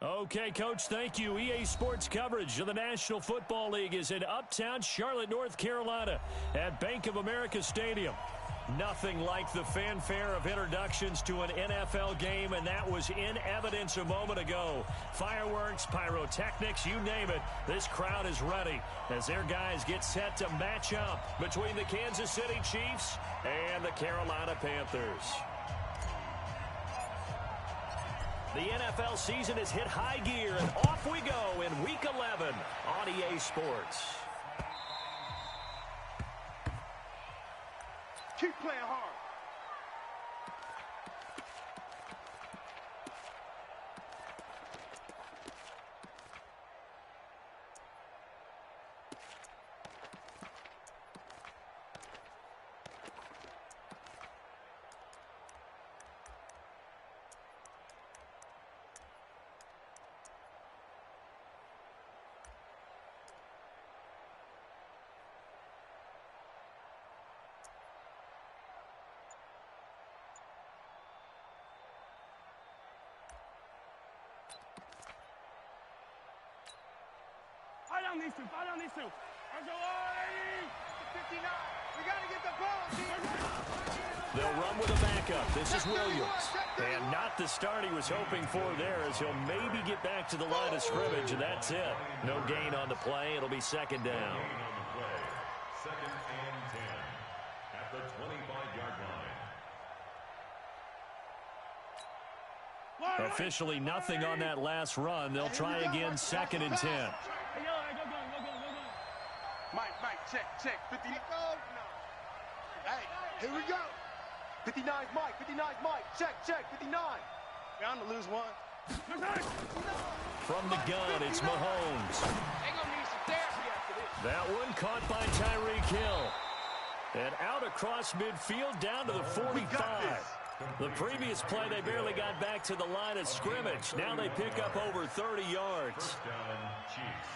Okay, Coach, thank you. EA Sports coverage of the National Football League is in uptown Charlotte, North Carolina at Bank of America Stadium. Nothing like the fanfare of introductions to an NFL game, and that was in evidence a moment ago. Fireworks, pyrotechnics, you name it. This crowd is ready as their guys get set to match up between the Kansas City Chiefs and the Carolina Panthers. The NFL season has hit high gear, and off we go in Week 11 on EA Sports. Keep playing hard. Fight on these two. Let's go, 59. We got to get the ball, team. They'll run with a backup. This is Williams. And not the start he was hoping for there, as he'll maybe get back to the line of scrimmage, and that's it. No gain on the play. It'll be second down. Second and 10 at the 25-yard line. Officially nothing on that last run. They'll try again, second and 10. Mike, check. 50. Hey, here we go. 59's Mike. Check. 59. Bound to lose one. From the gun, it's Mahomes. They gonna need some therapy after this. That one caught by Tyreek Hill. And out across midfield down to the 45. The previous play, they barely got back to the line of scrimmage. Now they pick up over 30 yards. First down, Chiefs.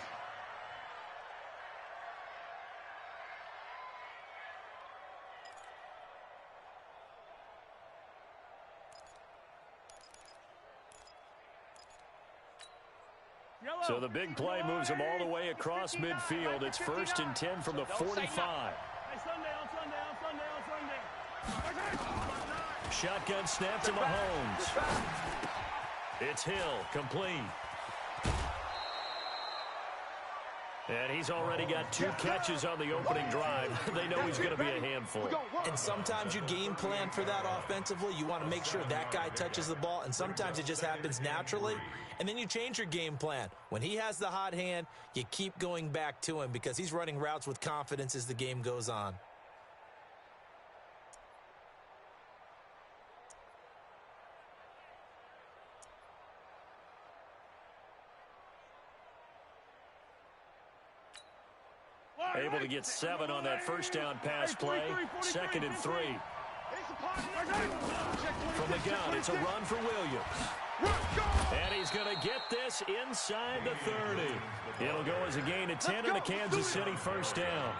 So the big play moves them all the way across midfield. It's first and 10 from the 45. Hey, Sunday. Shotgun snap to Mahomes. It's Hill, complete. And he's already got 2 catches on the opening drive. They know he's going to be a handful. And sometimes you game plan for that offensively. You want to make sure that guy touches the ball, and sometimes it just happens naturally. And then you change your game plan. When he has the hot hand, you keep going back to him because he's running routes with confidence as the game goes on. Able to get 7 on that first down pass play. Second and 3. From the gun, it's a run for Williams. And he's going to get this inside the 30. It'll go as a gain of 10 in the Kansas City first down.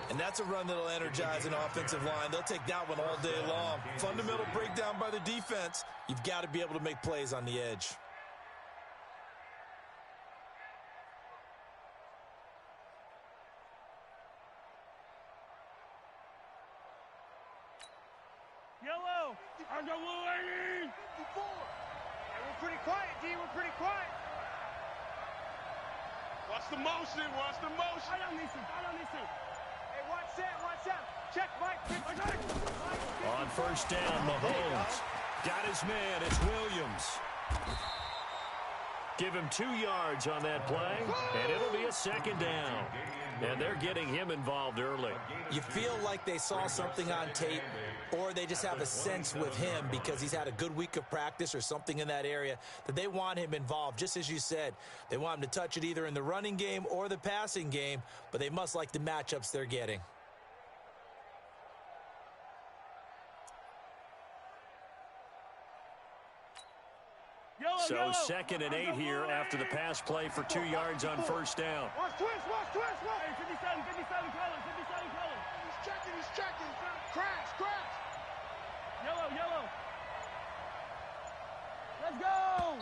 And that's a run that'll energize an offensive line. They'll take that one all day long. Fundamental breakdown by the defense. You've got to be able to make plays on the edge. Yellow. I got blue 80. 54. Hey, we're pretty quiet, D. We're pretty quiet. Watch the motion. I don't need to. Hey, watch that. Check, Mike. On first down, Mahomes got his man. It's Williams. Give him 2 yards on that play, and it'll be a second down. And they're getting him involved early. You feel like they saw something on tape, or they just have a sense with him because he's had a good week of practice or something in that area that they want him involved. Just as you said, they want him to touch it either in the running game or the passing game, but they must like the matchups they're getting. So second and 8 here after the pass play for 2 yards on first down. Watch twist. Hey, 57 colors. He's checking. Crash. Yellow. Let's go.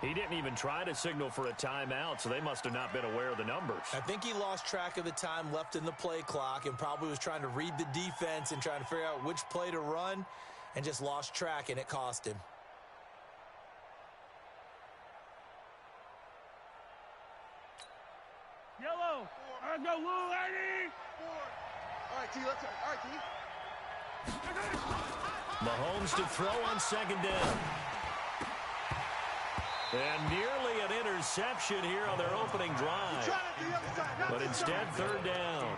He didn't even try to signal for a timeout, so they must have not been aware of the numbers. I think he lost track of the time left in the play clock and probably was trying to read the defense and trying to figure out which play to run and just lost track, and it cost him. Yellow. All right, go, Lou, lady. All right, T, let's go. All right, T. Mahomes to throw on second down. And nearly an interception here on their opening drive. But instead, third down.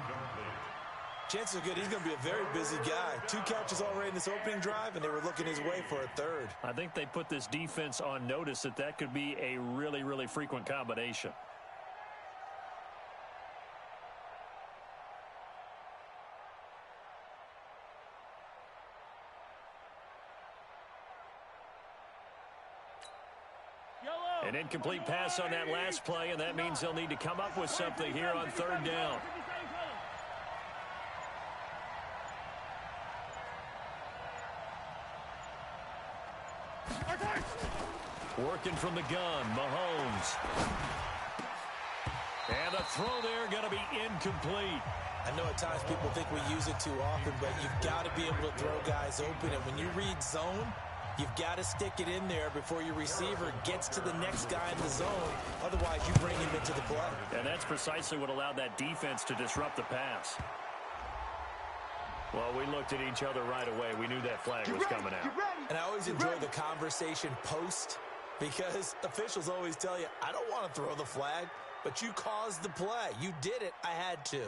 Chances are good he's going to be a very busy guy. 2 catches already in this opening drive, and they were looking his way for a third. I think they put this defense on notice that that could be a really, really frequent combination. An incomplete pass on that last play, and that means they'll need to come up with something here on third down. Working from the gun, Mahomes. And the throw there going to be incomplete. I know at times people think we use it too often, but you've got to be able to throw guys open. And when you read zone, you've got to stick it in there before your receiver gets to the next guy in the zone. Otherwise, you bring him into the play. And that's precisely what allowed that defense to disrupt the pass. Well, we looked at each other right away. We knew that flag was coming out. And I always enjoy the conversation post, because officials always tell you, I don't want to throw the flag, but you caused the play. You did it. I had to.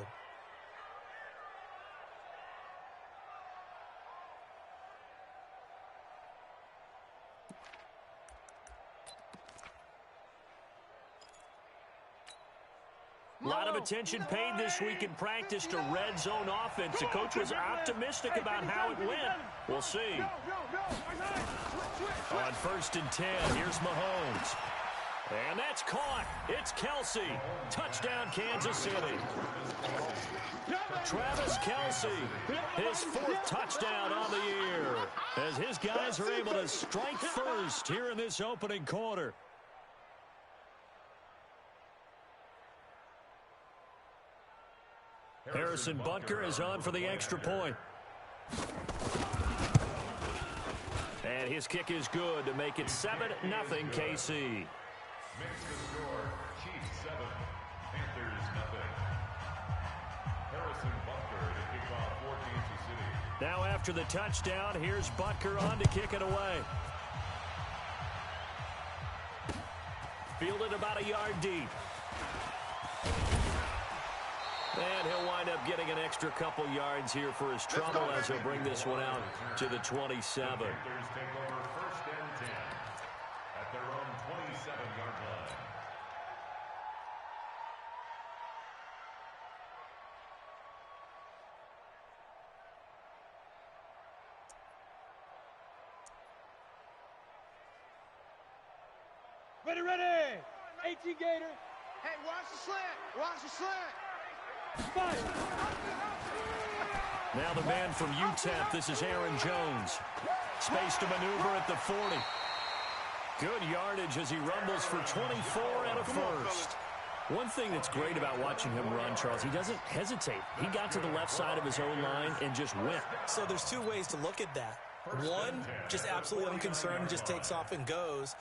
A lot of attention paid this week in practice to red zone offense. The coach was optimistic about how it went. We'll see. On 1st and 10, here's Mahomes. And that's caught. It's Kelsey. Touchdown, Kansas City. Travis Kelsey, his 4th touchdown on the year, as his guys are able to strike first here in this opening quarter. Harrison Butker is on for the extra point. And his kick is good to make it 7-0 KC. Makes the score Chiefs 7, Panthers 0. Harrison Butker to kick off for Kansas City. Now after the touchdown, here's Butker on to kick it away. Fielded about a yard deep. And he'll wind up getting an extra couple yards here for his trouble as he'll bring this one out to the 27. Panthers take over 1st and 10 at their own 27-yard line. Ready. 18 Gator. Hey, watch the slant. Watch the slant. Now the man from UTEP, this is Aaron Jones. Space to maneuver at the 40. Good yardage as he rumbles for 24 and a first. One thing that's great about watching him run, Charles, he doesn't hesitate. He got to the left side of his own line and just went. So there's 2 ways to look at that. One, just absolutely unconcerned, just takes off and goes.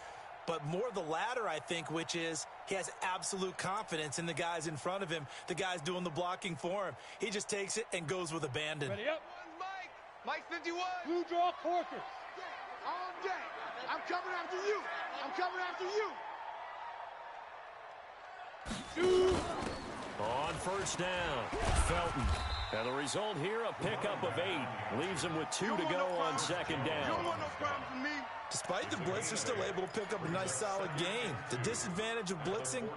But more the latter, I think, which is he has absolute confidence in the guys in front of him, the guys doing the blocking for him. He just takes it and goes with abandon. Ready up. Mike. Mike 51. Blue draw Corkers. All day. I'm coming after you. I'm coming after you. On 1st down, Felton. And the result here, a pickup of 8. Leaves him with 2 to go on 2nd down. You don't want no problems with me. Despite the blitz, they're still able to pick up a nice, solid gain. The disadvantage of blitzing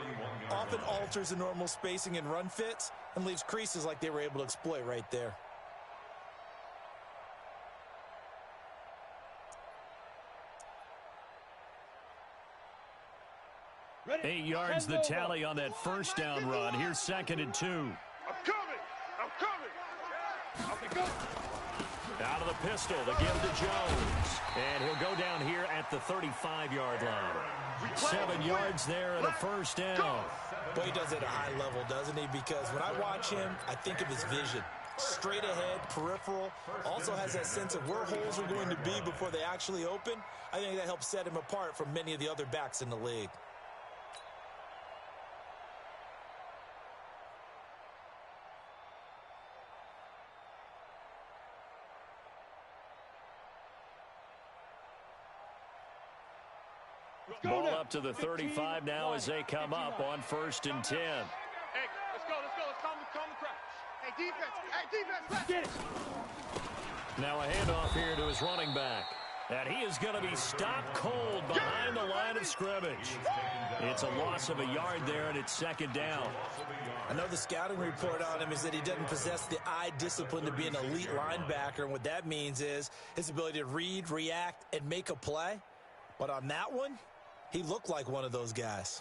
often alters the normal spacing and run fits and leaves creases like they were able to exploit right there. Ready. 8 yards the tally on that 1st down run. Here's 2nd and 2. I'm coming. I'm coming. Out of the pistol, the give to Jones. And he'll go down here at the 35-yard line. 7 yards there and a first down. Boy, he does it at a high level, doesn't he? Because when I watch him, I think of his vision. Straight ahead, peripheral, also has that sense of where holes are going to be before they actually open. I think that helps set him apart from many of the other backs in the league. Ball up to the 35 now as they come up on 1st and 10. Hey, let's go. Let's calm the crowd. Hey, defense, let's get it. Now a handoff here to his running back. And he is going to be stopped cold behind the line of scrimmage. It's a loss of a yard there, and it's 2nd down. I know the scouting report on him is that he doesn't possess the eye discipline to be an elite linebacker, and what that means is his ability to read, react, and make a play. But on that one, he looked like one of those guys.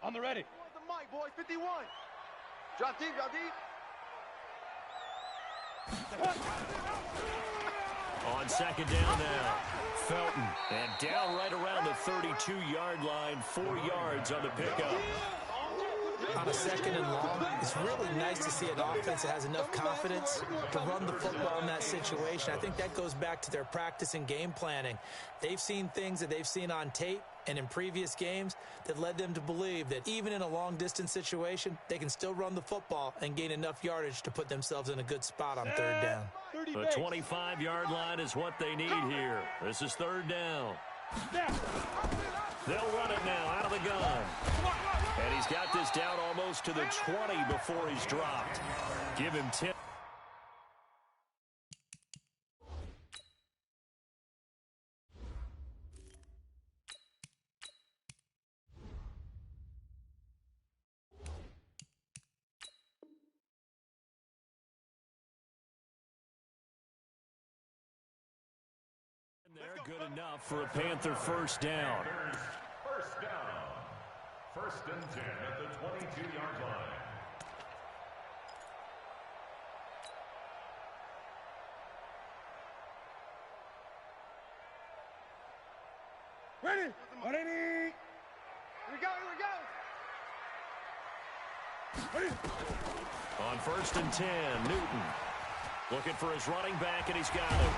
On the ready. The mic, boys, 51. Drop deep, drop deep. On 2nd down now, Felton. And down right around the 32-yard line, 4 yards on the pickup. On a 2nd and long, it's really nice to see an offense that has enough confidence to run the football in that situation. I think that goes back to their practice and game planning. They've seen things that they've seen on tape and in previous games that led them to believe that even in a long-distance situation, they can still run the football and gain enough yardage to put themselves in a good spot on 3rd down. The 25-yard line is what they need here. This is 3rd down. They'll run it now out of the gun. And he's got this down almost to the 20 before he's dropped. Give him 10. They're good enough for a Panther 1st down. First down. 1st and 10 at the 22-yard line. Ready. Here we go. Ready. On 1st and 10, Newton looking for his running back, and he's got him.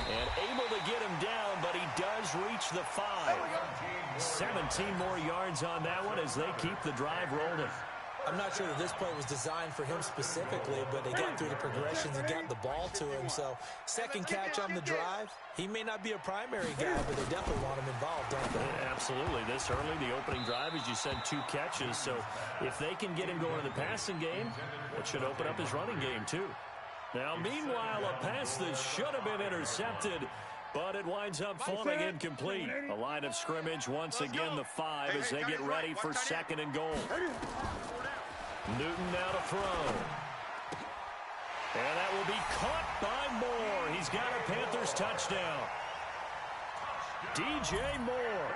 And able to get him down, but he does reach the 5. 17 more yards on that one as they keep the drive rolling. I'm not sure that this play was designed for him specifically, but they got through the progressions and got the ball to him. So 2nd catch on the drive. He may not be a primary guy, but they definitely want him involved, don't they? Absolutely. This early, the opening drive, as you said, 2 catches. So if they can get him going in the passing game, it should open up his running game too. Now, meanwhile, a pass that should have been intercepted, but it winds up falling incomplete. A line of scrimmage, once again, the 5 as they get ready for 2nd and goal. Newton now to throw. And that will be caught by Moore. He's got a Panthers touchdown. DJ Moore,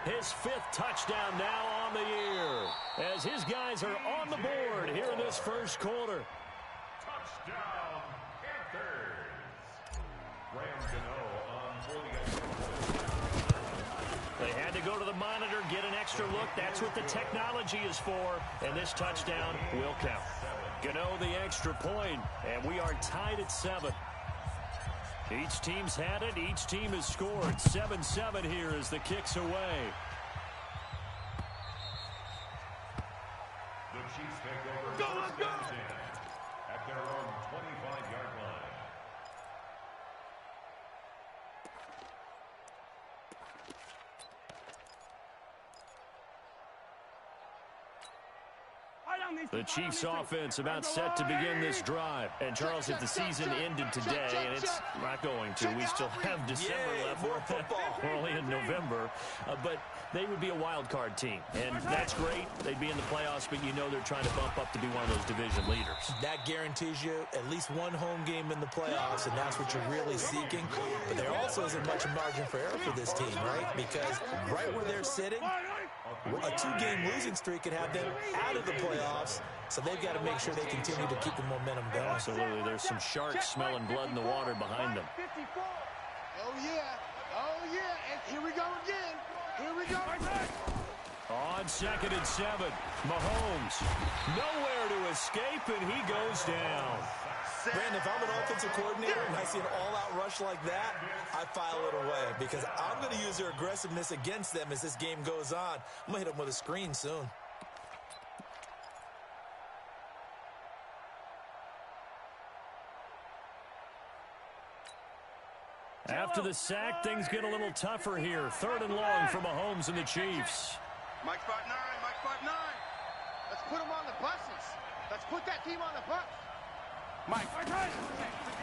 his 5th touchdown now on the year, as his guys are on the board here in this 1st quarter. Touchdown, Panthers. Graham Gano on 48. They had to go to the monitor, get an extra look. That's what the technology is for. And this touchdown will count. Gano the extra point, and we are tied at 7. Each team's had it. Each team has scored. 7-7 here as the kick's away. The Chiefs take over first and 10 at their own 25-yard line. The Chiefs offense about set to begin this drive. And Charles, if the season ended today, and it's not going to, we still have December left. We're only in November. But they would be a wild card team. And that's great. They'd be in the playoffs, but you know they're trying to bump up to be one of those division leaders. That guarantees you at least one home game in the playoffs, and that's what you're really seeking. But there also isn't much margin for error for this team, right? Because right where they're sitting, A 2-game losing streak could have them out of the playoffs, so they've got to make sure they continue to keep the momentum going. Absolutely. There's some sharks smelling blood in the water behind them. Oh, yeah. Oh, yeah. And here we go again. Here we go. On 2nd and 7, Mahomes nowhere to escape, and he goes down. Brandon, if I'm an offensive coordinator and I see an all-out rush like that, I file it away because I'm going to use their aggressiveness against them as this game goes on. I'm going to hit them with a screen soon. After the sack, things get a little tougher here. 3rd and long for Mahomes and the Chiefs. Mike 5'9", Mike 5'9". Let's put them on the buses. Let's put that team on the bus. Mike.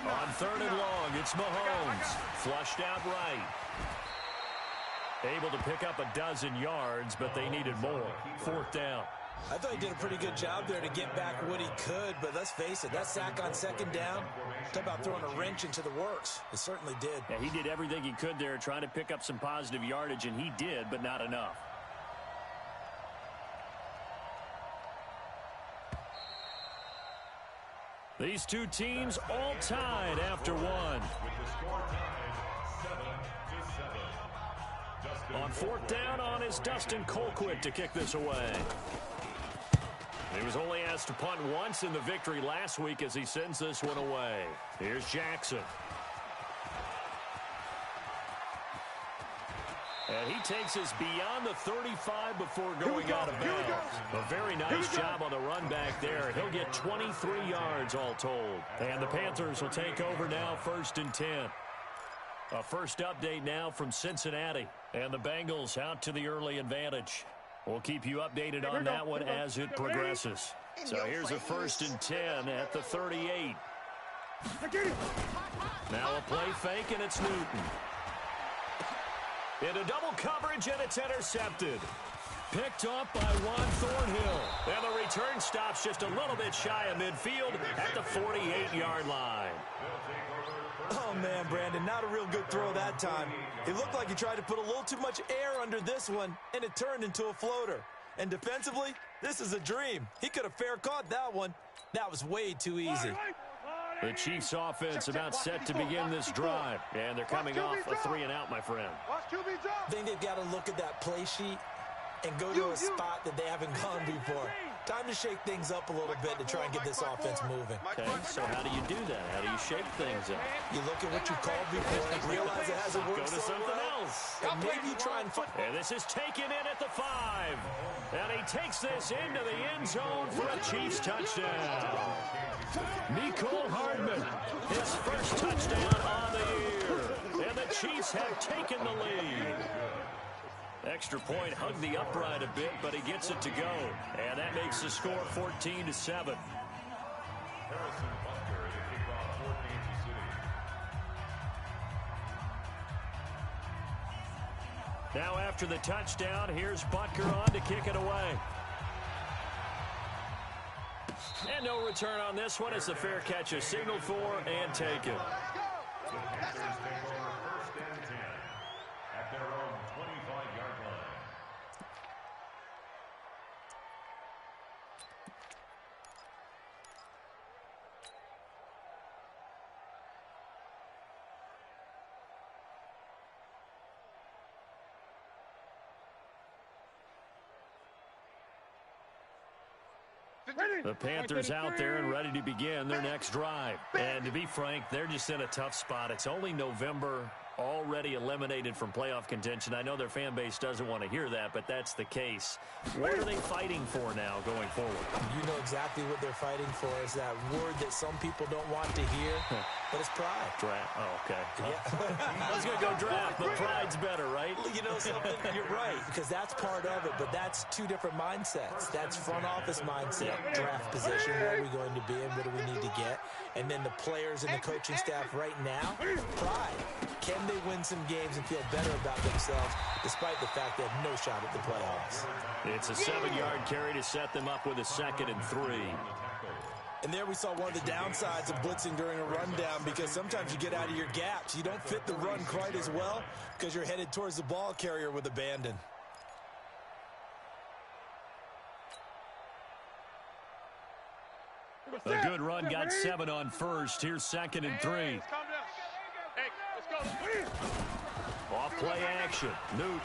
On 3rd and long, it's Mahomes. Flushed out right. Able to pick up a dozen yards, but they needed more. 4th down. I thought he did a pretty good job there to get back what he could, but let's face it, that sack on 2nd down, talk about throwing a wrench into the works. It certainly did. Yeah, he did everything he could there, trying to pick up some positive yardage, and he did, but not enough. These two teams all tied after one. On 4th down, on is Dustin Colquitt to kick this away. He was only asked to punt once in the victory last week as he sends this one away. Here's Jackson. And he takes us beyond the 35 before going out of bounds. A very nice job on the run back there. He'll get 23 yards all told. And the Panthers will take over now, 1st and 10. A first update now from Cincinnati. And the Bengals out to the early advantage. We'll keep you updated on that one as it progresses. So here's a 1st and 10 at the 38. Now a play fake, and it's Newton. Into double coverage, and it's intercepted. Picked up by Juan Thornhill. And the return stops just a little bit shy of midfield at the 48-yard line. Oh, man, Brandon, not a real good throw that time. It looked like he tried to put a little too much air under this one, and it turned into a floater. And defensively, this is a dream. He could have fair caught that one. That was way too easy. The Chiefs offense about set to begin this drive. And they're coming off a 3-and-out, my friend. I think they've got to look at that play sheet and go to a spot that they haven't gone before. Time to shake things up a little bit to try and get this offense moving. Okay, so how do you do that? How do you shake things up? You look at what you called before and realize it hasn't worked. Go to something else. And maybe you try and find. And this is taken in at the 5. And he takes this into the end zone for a Chiefs touchdown. Mecole Hardman, his first touchdown on the year. And the Chiefs have taken the lead. Extra point hugged the upright a bit, but he gets it to go. And that makes the score 14-7. Now after the touchdown, here's Butker on to kick it away. And no return on this one as the fair catch is signaled for and taken. The Panthers out there and ready to begin their next drive. And to be frank, they're just in a tough spot. It's only November, already eliminated from playoff contention. I know their fan base doesn't want to hear that, but that's the case. What are they fighting for now going forward? You know exactly what they're fighting for. Is that word that some people don't want to hear, but it's pride. Draft. Oh, okay. Yeah. I was going to go draft, but pride's better, right? You know something? You're right, because that's part of it, but that's two different mindsets. That's front office mindset, draft position, where are we going to be and what do we need to get? And then the players and the coaching staff right now, pride. Can they win some games and feel better about themselves despite the fact they have no shot at the playoffs? It's a 7-yard carry to set them up with a 2nd and 3. And there we saw one of the downsides of blitzing during a rundown, because sometimes you get out of your gaps. You don't fit the run quite as well because you're headed towards the ball carrier with abandon. A good run, got 7 on first. Here's 2nd and 3. Calm down. Hey, let's go. Off play action. Newton.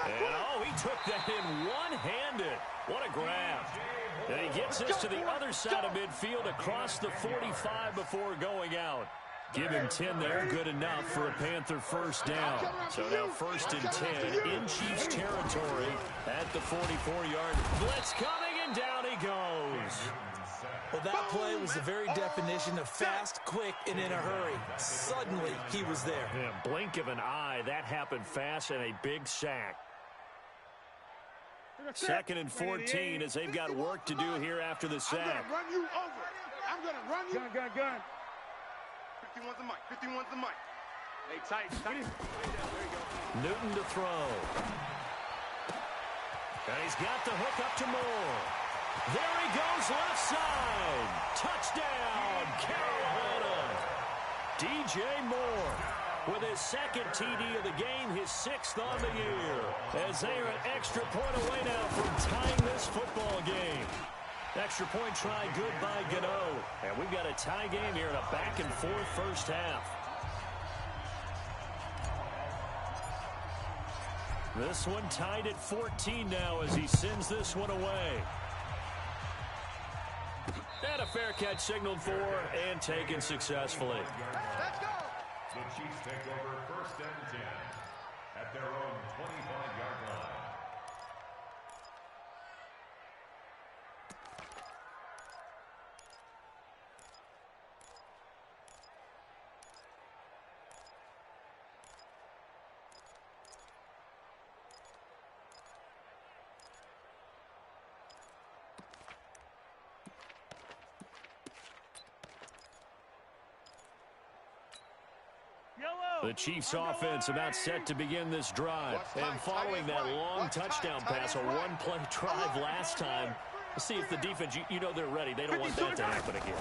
And, oh, he took that in one-handed. What a grab. And he gets this to the other side of midfield across the 45 before going out. Give him 10 there, good enough for a Panther first down. So now 1st and 10 in Chiefs territory at the 44-yard. Blitz coming, and down he goes. Well, that play was the very definition of fast, quick, and in a hurry. Suddenly, he was there. Yeah, blink of an eye, that happened fast, and a big sack. 2nd and 14 as they've got work to do here after the sack. I'm going to run you over. I'm going to run you. Gun. 51's the mic. 51's the mic. Hey, tight. There you go. Newton to throw. And he's got the hook up to Moore. There he goes, left side. Touchdown, Carolina. DJ Moore with his 2nd TD of the game, his 6th on the year. As they are an extra point away now from tying this football game. Extra point try good by Gano. And we've got a tie game here in a back-and-forth first half. This one tied at 14 now as he sends this one away. And a fair catch signaled for and taken successfully. Let's go. The Chiefs take over 1st and 10 at their own 25-yard line. The Chiefs offense about set to begin this drive. And following that long touchdown pass, a one-play drive last time, let's see if the defense, you know they're ready. They don't want that to happen again.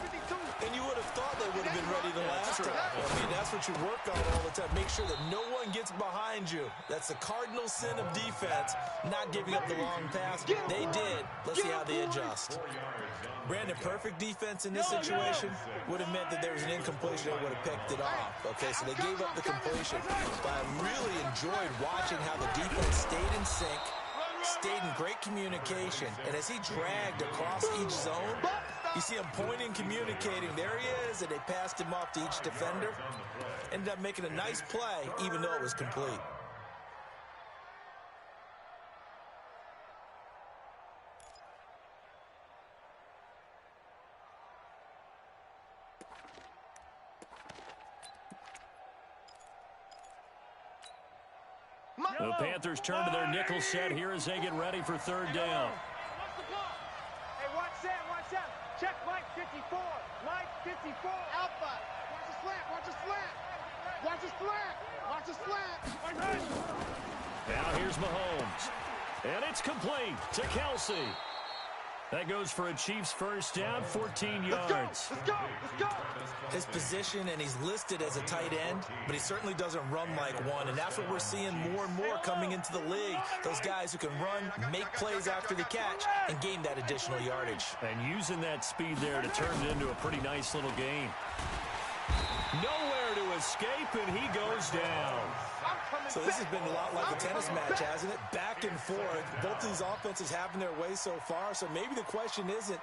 And you would have thought they would have been ready the last time. I mean, that's what you work on all the time. Make sure that no one gets behind you. That's the cardinal sin of defense, not giving up the long pass. They did. Let's see how they adjust. Brandon, perfect defense in this situation would have meant that there was an incompletion that would have picked it off. Okay, so they gave up the completion. But I really enjoyed watching how the defense stayed in sync, stayed in great communication, and as he dragged across each zone, you see him pointing, communicating. There he is, and they passed him off to each defender. Ended up making a nice play, even though it was complete. The Panthers turn to their nickel set here as they get ready for 3rd down. Hey, watch that. Check Mike 54. Mike 54. Alpha. Watch the slant. Now here's Mahomes. And it's complete to Kelsey. That goes for a Chiefs first down, 14 yards. Let's go. His position, and he's listed as a tight end, but he certainly doesn't run like one, and that's what we're seeing more and more coming into the league. Those guys who can run, make plays after the catch, and gain that additional yardage. And using that speed there to turn it into a pretty nice little game. Nowhere to escape, and he goes down. So this has been a lot like a tennis match, hasn't it? Back and forth. Both of these offenses having their way so far. So maybe the question isn't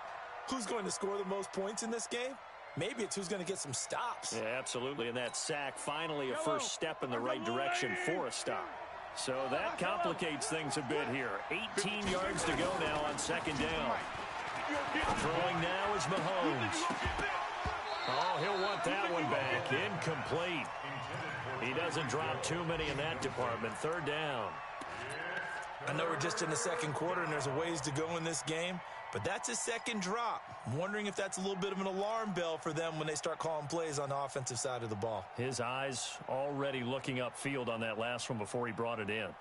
who's going to score the most points in this game. Maybe it's who's going to get some stops. Yeah, absolutely. And that sack, finally a first step in the right direction for a stop. So that complicates things a bit here. 18 yards to go now on 2nd down. Throwing now is Mahomes. Oh, he'll want that one back. Incomplete. He doesn't drop too many in that department. 3rd down. I know we're just in the 2nd quarter and there's a ways to go in this game, but that's his 2nd drop. I'm wondering if that's a little bit of an alarm bell for them when they start calling plays on the offensive side of the ball. His eyes already looking upfield on that last one before he brought it in.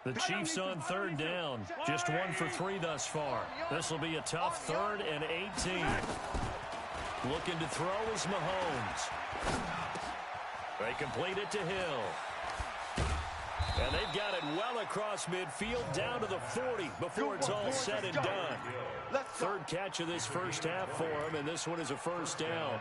The Chiefs on 3rd down. Just 1 for 3 thus far. This will be a tough 3rd and 18. Looking to throw is Mahomes. They complete it to Hill. And they've got it well across midfield down to the 40 before it's all said and done. Third catch of this first half for him, and this one is a first down.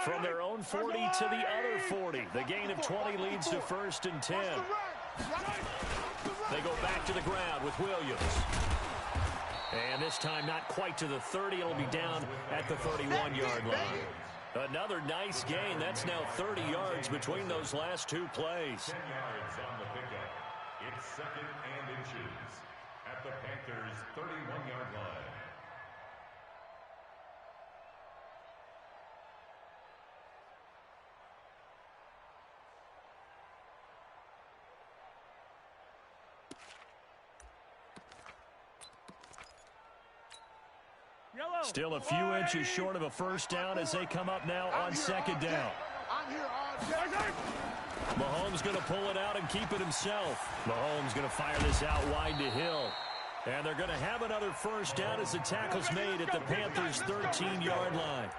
From their own 40 to the other 40. The gain of 20 leads to 1st and 10. They go back to the ground with Williams. And this time not quite to the 30. It'll be down at the 31-yard line. Another nice gain. That's now 30 yards between those last two plays. 10 yards on the pickup. It's 2nd and inches at the Panthers' 31-yard line. Still a few inches short of a first down as they come up now on 2nd down. Mahomes going to pull it out and keep it himself. Mahomes going to fire this out wide to Hill. And they're going to have another first down as the tackle's made at the Panthers' 13-yard line.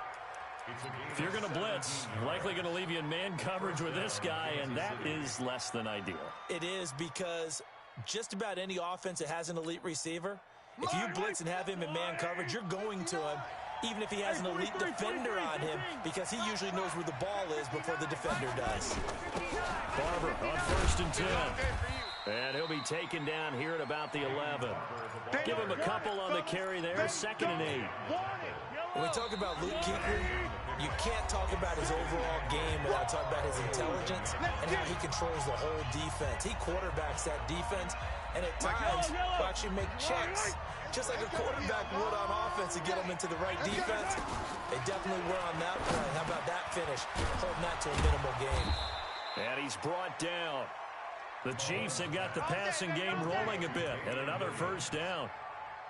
If you're going to blitz, likely going to leave you in man coverage with this guy, and that is less than ideal. It is, because just about any offense that has an elite receiver, if you blitz and have him in man coverage, you're going to him, even if he has an elite defender on him, because he usually knows where the ball is before the defender does. Barber on 1st and 10. And he'll be taken down here at about the 11. Give him a couple on the carry there. 2nd and 8. When we talk about Luke Kuechly, you can't talk about his overall game without talking about his intelligence and how he controls the whole defense. He quarterbacks that defense, and at times will actually make checks, just like a quarterback would on offense, to get them into the right defense. They definitely were on that play. How about that finish? Holding that to a minimal gain. And he's brought down. The Chiefs have got the passing game rolling a bit, and another first down.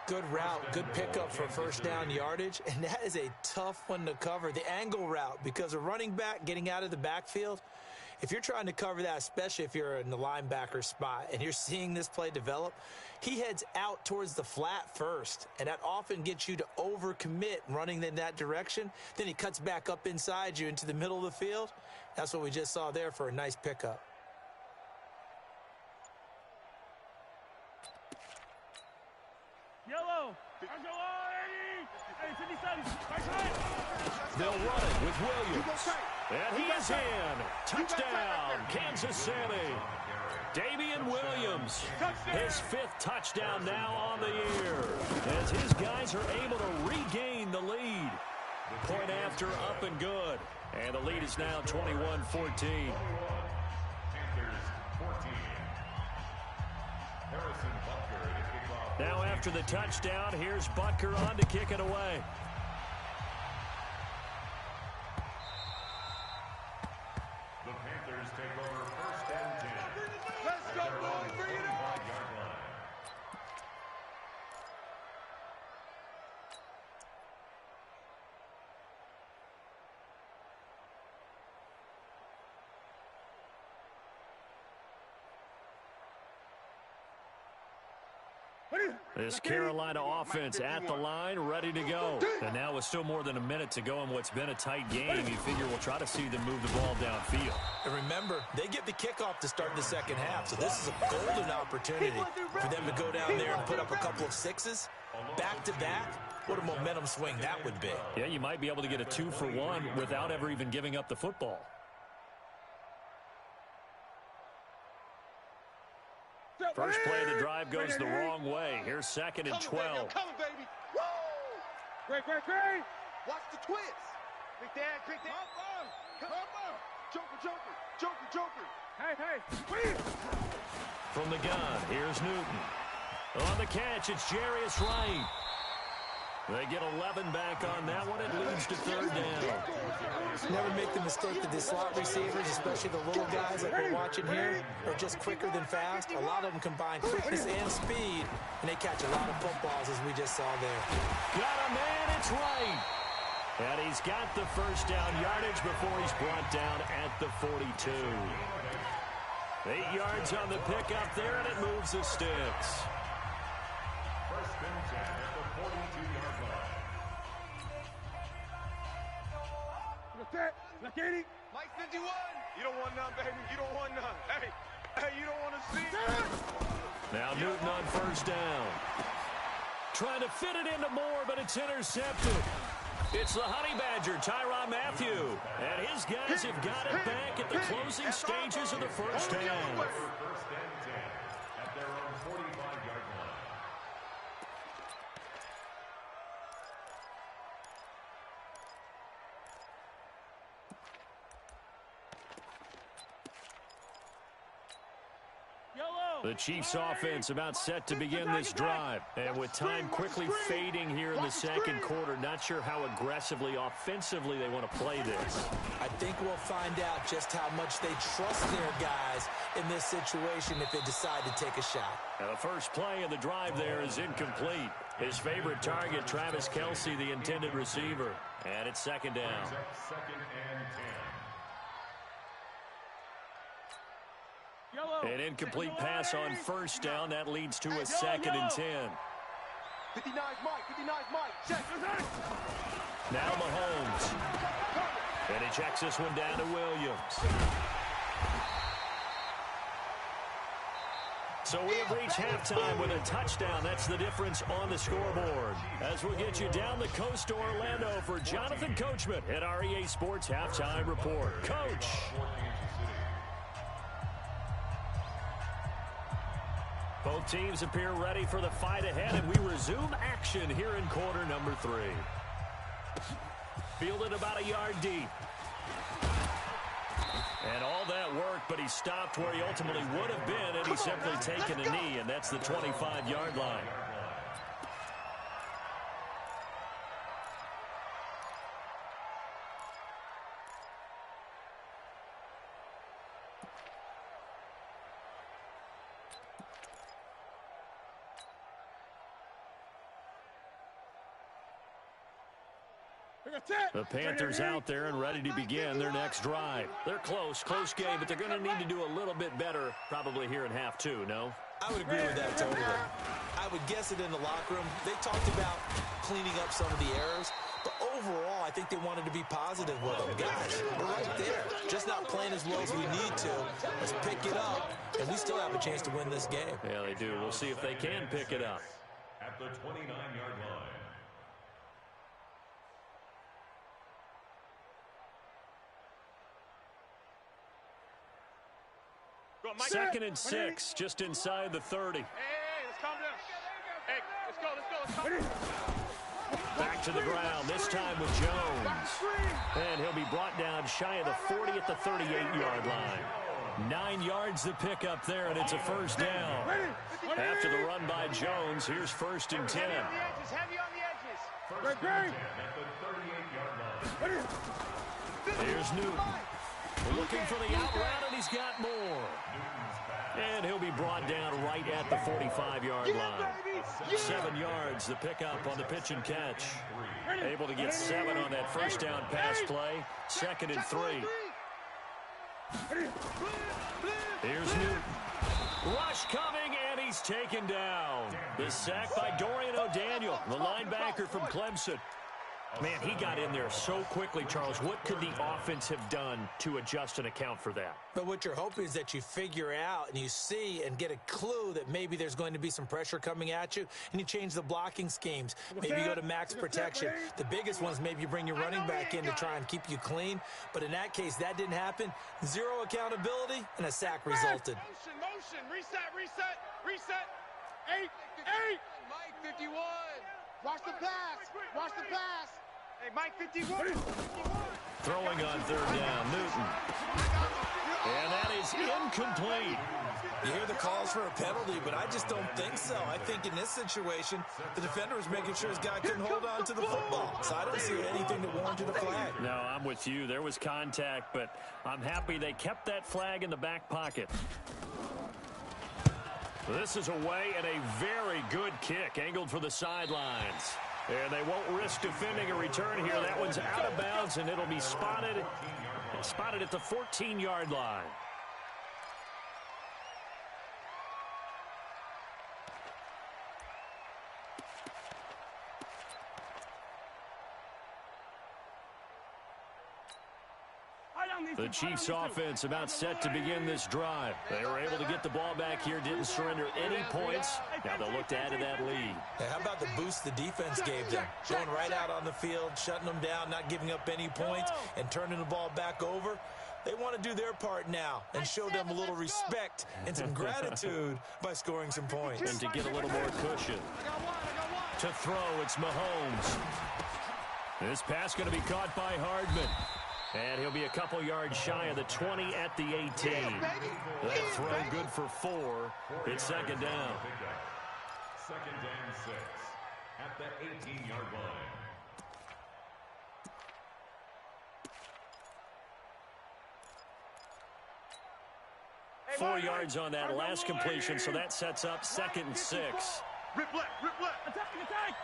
Good route, good pickup for first down yardage, and that is a tough one to cover, the angle route, because a running back getting out of the backfield, if you're trying to cover that, especially if you're in the linebacker spot and you're seeing this play develop, he heads out towards the flat first, and that often gets you to overcommit running in that direction. Then he cuts back up inside you into the middle of the field. That's what we just saw there for a nice pickup. They'll run it with Williams. And he is in. Touchdown, Kansas City. Damian Williams, his 5th touchdown now on the year, as his guys are able to regain the lead. Point after, up and good. And the lead is now 21-14. Now after the touchdown, here's Butker on to kick it away. The Panthers take over 1st and 10. Let's go, boys. Bring it on. This Carolina offense at the line, ready to go. And now with still more than a minute to go in what's been a tight game, you figure we'll try to see them move the ball downfield. And remember, they get the kickoff to start the second half, so this is a golden opportunity for them to go down there and put up a couple of sixes back-to-back. What a momentum swing that would be. Yeah, you might be able to get a 2-for-1 without ever even giving up the football. First play of the drive goes the wrong way. Here's 2nd and 12. Come on, baby. Woo! Great. Watch the twist. Big Dan. Come on. Joker. Hey. From the gun, here's Newton. On the catch, it's Jarius Wright. They get 11 back on that one. It leads to third down. Never make the mistake that the slot receivers, especially the little guys like we're watching here, are just quicker than fast. A lot of them combine quickness and speed, and they catch a lot of footballs, as we just saw there. Got a man, it's right. And he's got the first down yardage before he's brought down at the 42. 8 yards on the pickup there, and it moves the sticks. First and 10 at the 42-yard line. Look at it. Mike 51. You don't want none, baby. You don't want none. Hey, you don't want to see. Now Newton on first down. Trying to fit it into Moore, but it's intercepted. It's the Honey Badger, Tyrann Mathieu. And his guys have got it back at the closing stages of the first half. First and 10 at their own 45-yard line. The Chiefs offense about set to begin this drive. And with time quickly fading here in the second quarter, not sure how aggressively, offensively they want to play this. I think we'll find out just how much they trust their guys in this situation if they decide to take a shot. Now the first play of the drive there is incomplete. His favorite target, Travis Kelce, the intended receiver. And it's second down. Second and 10. An incomplete pass on first down. That leads to a second and 10. 59's Mike. Check. Now Mahomes. And he checks this one down to Williams. So we have reached halftime with a touchdown. That's the difference on the scoreboard. As we'll get you down the coast to Orlando for Jonathan Coachman at our EA Sports Halftime Report. Coach. Both teams appear ready for the fight ahead, and we resume action here in quarter number 3. Fielded about a yard deep. And all that work, but he stopped where he ultimately would have been, and he's simply taken a knee, and that's the 25-yard line. The Panthers out there and ready to begin their next drive. They're close game, but they're going to need to do a little bit better probably here in half 2, no? I would agree with that totally. I would guess it in the locker room. They talked about cleaning up some of the errors, but overall, I think they wanted to be positive with them. Guys, we're right there. Just not playing as well as we need to. Let's pick it up, and we still have a chance to win this game. Yeah, they do. We'll see if they can pick it up. At the 29-yard line. Second and 6, just inside the 30. Hey, let's calm down. Hey, let's go. Back to the ground, this time with Jones. And he'll be brought down shy of the 40 at the 38-yard line. 9 yards to pick up there, and it's a first down. After the run by Jones, here's first and 10. Heavy on the edges. First and 10 at the 38-yard line. Here's Newton. Looking for the out route, and he's got more. And he'll be brought down right at the 45-yard line. 7 yards, the pickup on the pitch and catch. Able to get 7 on that first down pass play. Second and 3. Here's Newton. Rush coming, and he's taken down. The sack by Dorian O'Daniel, the linebacker from Clemson. Man, he got in there so quickly, Charles. What could the offense have done to adjust and account for that? But what you're hoping is that you figure out and you see and get a clue that maybe there's going to be some pressure coming at you, and you change the blocking schemes. Maybe you go to max protection. The biggest one is maybe you bring your running back in to try and keep you clean. But in that case, that didn't happen. 0 accountability, and a sack resulted. Motion. Reset. 8. Mike 51. Watch the pass. Hey, Mike 51. Throwing on third down, Newton. And that is incomplete. You hear the calls for a penalty, but I just don't think so. I think in this situation, the defender was making sure his guy couldn't hold on to the football. So I don't see anything that warranted a flag. No, I'm with you. There was contact, but I'm happy they kept that flag in the back pocket. This is away and a very good kick, angled for the sidelines. And they won't risk defending a return here. That one's out of bounds, and it'll be spotted at the 14-yard line. The Chiefs offense about set to begin this drive. They were able to get the ball back here, didn't surrender any points. Now they'll look to add to that lead. Hey, how about the boost the defense gave them? Going right out on the field, shutting them down, not giving up any points, and turning the ball back over. They want to do their part now and show them a little respect and some gratitude by scoring some points. And to get a little more cushion. To throw, it's Mahomes. This pass going to be caught by Hardman. And he'll be a couple yards shy of the 20 at the 18. That throw good for 4. It's second down. Second and 6 at the 18-yard line. Hey, 4 yards on that last completion, so that sets up second and 6. Rip left, attacking, attack.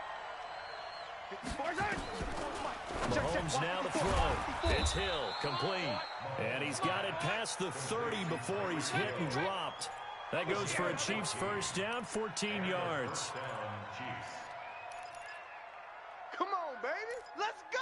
Mahomes now to throw. It's Hill, complete. And he's got it past the 30 before he's hit and dropped. That goes for a Chiefs first down, 14 yards. Come on, baby. Let's go.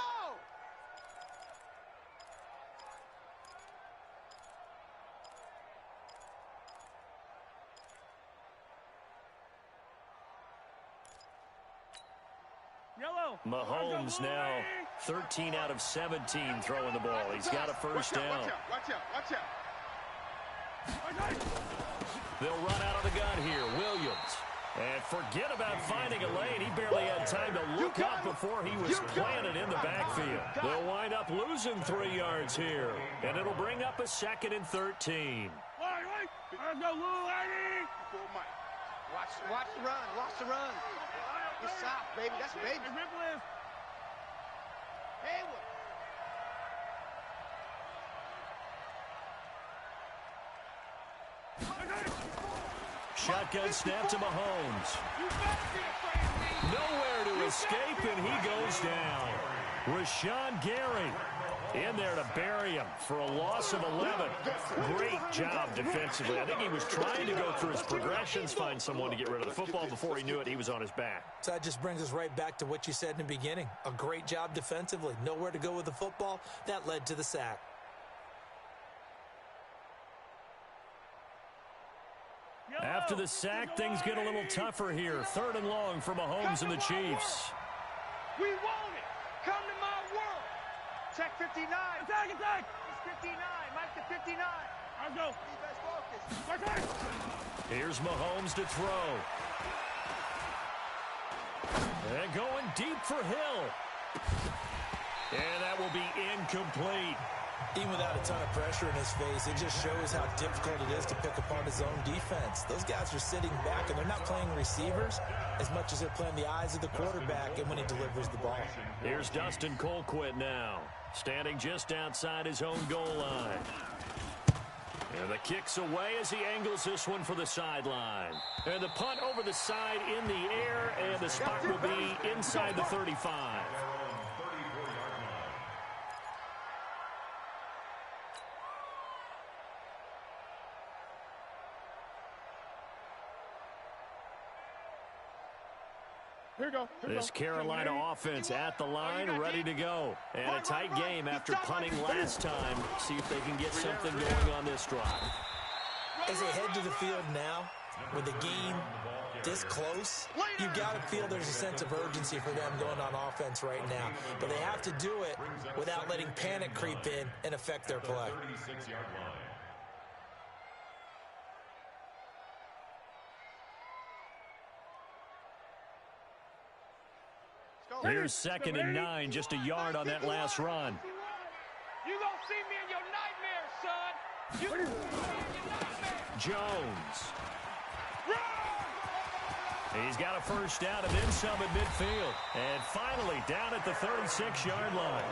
Mahomes now 13 out of 17 throwing the ball. He's got a first down. Watch out. They'll run out of the gun here. Williams. And forget about finding a lane. He barely had time to look up before he was planted in the backfield. They'll wind up losing 3 yards here. And it'll bring up a second and 13. Let's go, little lady. Watch the run. It's soft, baby. That's baby. Haywood. Shotgun snap to Mahomes. Nowhere to escape, and he goes down. Rashawn Gary in there to bury him for a loss of 11. Great job defensively. I think he was trying to go through his progressions, find someone to get rid of the football. Before he knew it, he was on his back. So that just brings us right back to what you said in the beginning. A great job defensively. Nowhere to go with the football. That led to the sack. After the sack, things get a little tougher here. 3rd and long for Mahomes and the Chiefs. We want it. Come to my world. Check 59. Attack. It's 59. Mike to 59. Let's go. Defense focus. Here's Mahomes to throw. And going deep for Hill. And that will be incomplete. Even without a ton of pressure in his face, it just shows how difficult it is to pick apart his own defense. Those guys are sitting back, and they're not playing receivers as much as they're playing the eyes of the quarterback and when he delivers the ball. Here's Dustin Colquitt now, standing just outside his own goal line. And the kick's away as he angles this one for the sideline. And the punt over the side in the air, and the spot will be inside the 35. This Carolina offense at the line, ready to go. And a tight game after punting last time. See if they can get something going on this drive. As they head to the field now, with the game this close, you got to feel there's a sense of urgency for them going on offense right now. But they have to do it without letting panic creep in and affect their play. Here's 2nd and 9, just a yard on that last run. Jones. He's got a first down and then some at midfield. And finally down at the 36-yard line.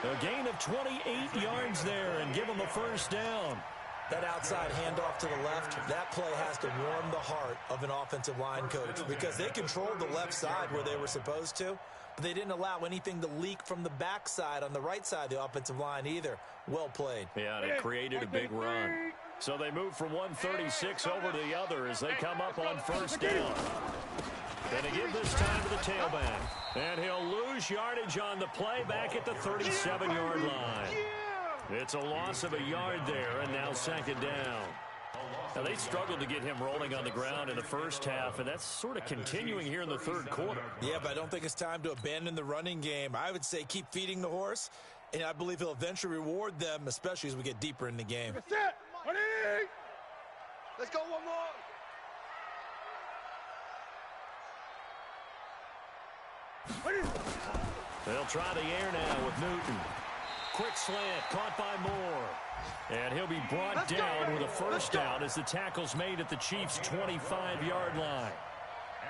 A gain of 28 yards there and give him a first down. That outside handoff to the left, that play has to warm the heart of an offensive line coach because they controlled the left side where they were supposed to, but they didn't allow anything to leak from the backside on the right side of the offensive line either. Well played. Yeah, and it created a big run. So they move from 136 over to the other as they come up on first down. And they give this time to the tailback. And he'll lose yardage on the play back at the 37-yard line. It's a loss of a yard there, and now second down. Now, they struggled to get him rolling on the ground in the first half, and that's sort of continuing here in the third quarter. Yeah, but I don't think it's time to abandon the running game. I would say keep feeding the horse, and I believe he'll eventually reward them, especially as we get deeper in the game. That's it. Let's go one more. They'll try the air now with Newton. Quick slant, caught by Moore. And he'll be brought down with a first down as the tackle's made at the Chiefs' 25-yard line.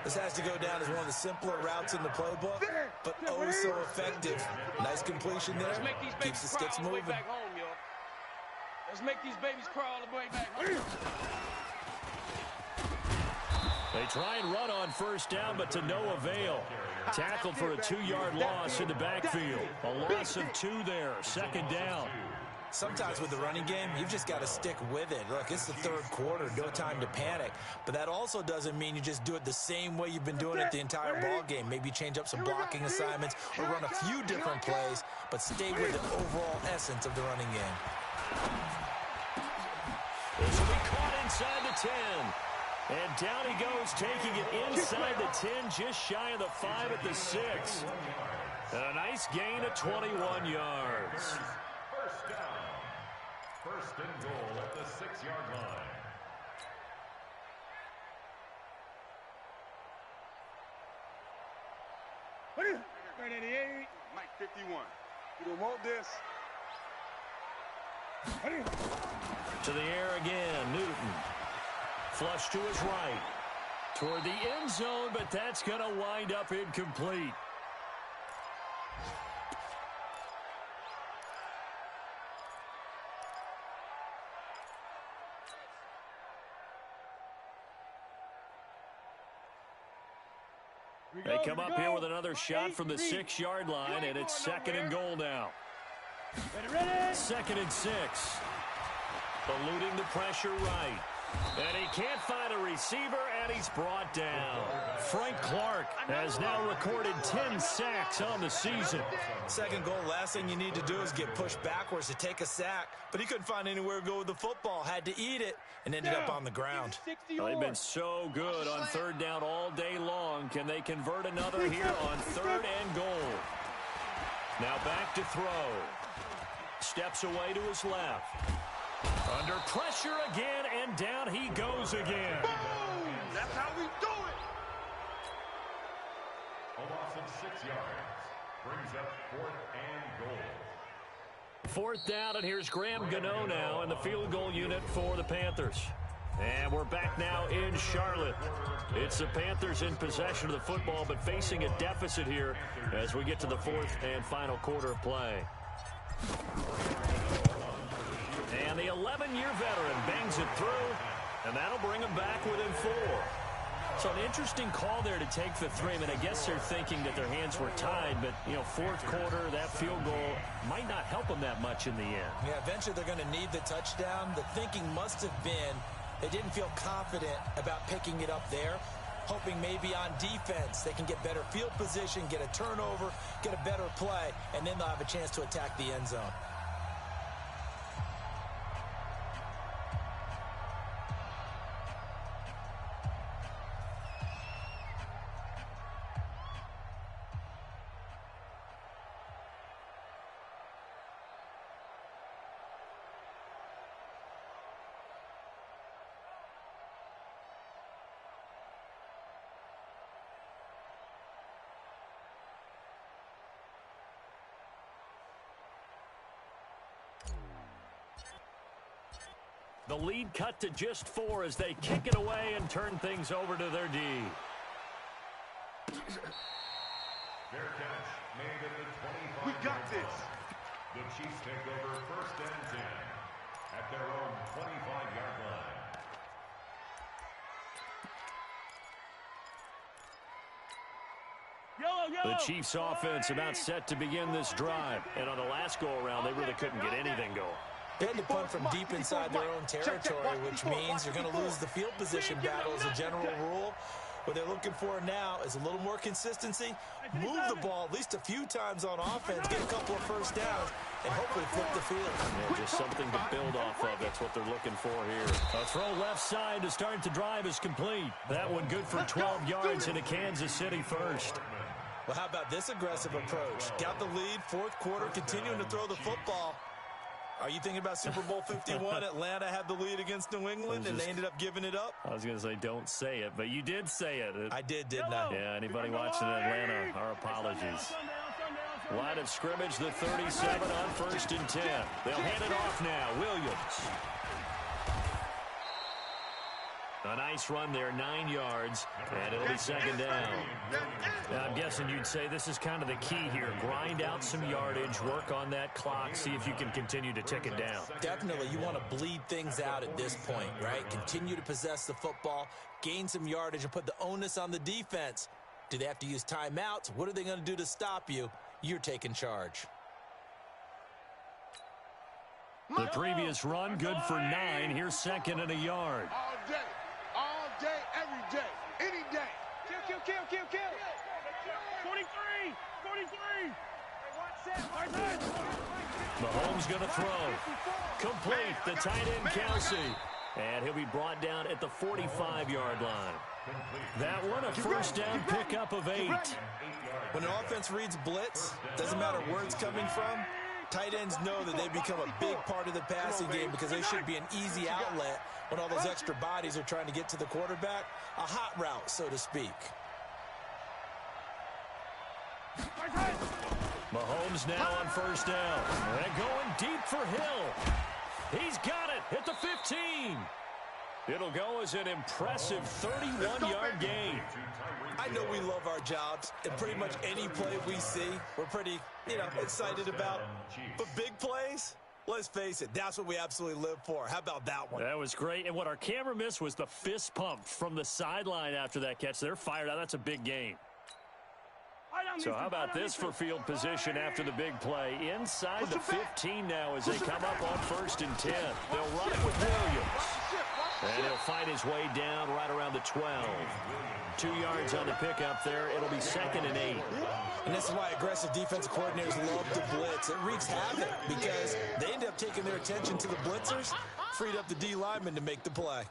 This has to go down as one of the simpler routes in the playbook, but oh so effective. Nice completion there. Keeps the sticks moving. Let's make these babies crawl all the way back home. They try and run on first down, but to no avail. Tackled for a 2-yard loss in the backfield. A loss of 2 there, second down. Sometimes with the running game, you've just got to stick with it. Look, it's the third quarter, no time to panic. But that also doesn't mean you just do it the same way you've been doing it the entire ball game. Maybe change up some blocking assignments or run a few different plays, but stay with the overall essence of the running game. This will be caught inside the 10. And down he goes, taking it inside the 10, just shy of the 5 at the 6. And a nice gain of 21 yards. First down. First and goal at the 6-yard line. Mike 51. You don't want this. To the air again, Newton. Flush to his right. Toward the end zone, but that's going to wind up incomplete. They come up here with another shot from the 6-yard line, and it's second and goal now. Second and 6. Eluding the pressure right. And he can't find a receiver, and he's brought down. Frank Clark has now recorded 10 sacks on the season. Second goal, last thing you need to do is get pushed backwards to take a sack. But he couldn't find anywhere to go with the football, had to eat it, and ended up on the ground. Well, they've been so good on third down all day long. Can they convert another here on third and goal? Now back to throw. Steps away to his left. Under pressure again, and down he goes again. Boom! That's how we do it. A loss of 6 yards. Brings up 4th and goal. 4th down, and here's Graham Gano now in the field goal unit for the Panthers. And we're back now in Charlotte. It's the Panthers in possession of the football, but facing a deficit here as we get to the 4th and final quarter of play. And the 11-year veteran bangs it through, and that'll bring him back within 4. So an interesting call there to take the 3. I mean, I guess they're thinking that their hands were tied, but, you know, 4th quarter, that field goal might not help them that much in the end. Yeah, eventually they're going to need the touchdown. The thinking must have been they didn't feel confident about picking it up there, hoping maybe on defense they can get better field position, get a turnover, get a better play, and then they'll have a chance to attack the end zone. The lead cut to just 4 as they kick it away and turn things over to their D. Fair catch made at the 25. We got this. The Chiefs take over 1st and 10 at their own 25-yard line. The Chiefs offense about set to begin this drive. And on the last go-around, they really couldn't get anything going. They had to punt from deep inside their own territory, which means you're going to lose the field position battle as a general rule. What they're looking for now is a little more consistency, move the ball at least a few times on offense, get a couple of first downs, and hopefully flip the field. Yeah, just something to build off of. That's what they're looking for here. A throw left side to start the drive is complete. That one good for 12 yards into Kansas City first. Well, how about this aggressive approach? Got the lead, 4th quarter, continuing to throw the football. Are you thinking about Super Bowl 51? Atlanta had the lead against New England, and they ended up giving it up? I was going to say don't say it, but you did say it. I did, didn't I? Yeah, anybody watching Atlanta, our apologies. Line of scrimmage, the 37 on 1st and 10. They'll hand it off now. Williams. A nice run there, 9 yards, and it'll be 2nd down. Now, I'm guessing you'd say this is kind of the key here. Grind out some yardage, work on that clock, see if you can continue to tick it down. Definitely, you want to bleed things out at this point, right? Continue to possess the football, gain some yardage, and put the onus on the defense. Do they have to use timeouts? What are they going to do to stop you? You're taking charge. The previous run, good for 9. Here's 2nd and a yard. All day, every day, any day. Kill. 43. Mahomes going to throw. Complete, the tight end, Kelsey. And he'll be brought down at the 45-yard line. That one, a first down pickup of 8. When an offense reads blitz, doesn't matter where it's coming from, tight ends know that they become a big part of the passing game because they should be an easy outlet when all those extra bodies are trying to get to the quarterback. A hot route, so to speak. Mahomes now on first down. And going deep for Hill. He's got it at the 15. It'll go as an impressive 31-yard gain. I know we love our jobs, and pretty much any play we see, we're pretty, excited about. But big plays, let's face it, that's what we absolutely live for. How about that one? That was great. And what our camera missed was the fist pump from the sideline after that catch. They're fired out. That's a big gain. So how about this for field position after the big play? Inside the 15 now as they come up on 1st and 10. They'll run it with Williams. And he'll find his way down right around the 12. 2 yards on the pickup there. It'll be 2nd and 8. And this is why aggressive defensive coordinators love to blitz. It wreaks havoc because they end up taking their attention to the blitzers, freed up the D lineman to make the play.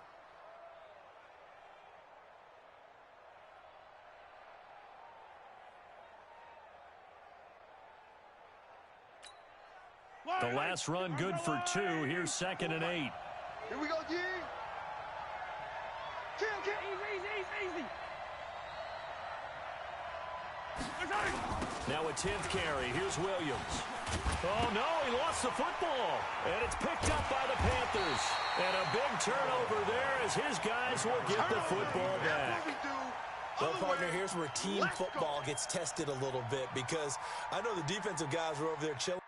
The last run good for 2. Here's 2nd and 8. Here we go, G. Kill. Easy. Now a 10th carry. Here's Williams. Oh, no, he lost the football. And it's picked up by the Panthers. And a big turnover there as his guys will get the football back. Well, partner, here's where team football gets tested a little bit because I know the defensive guys were over there chilling.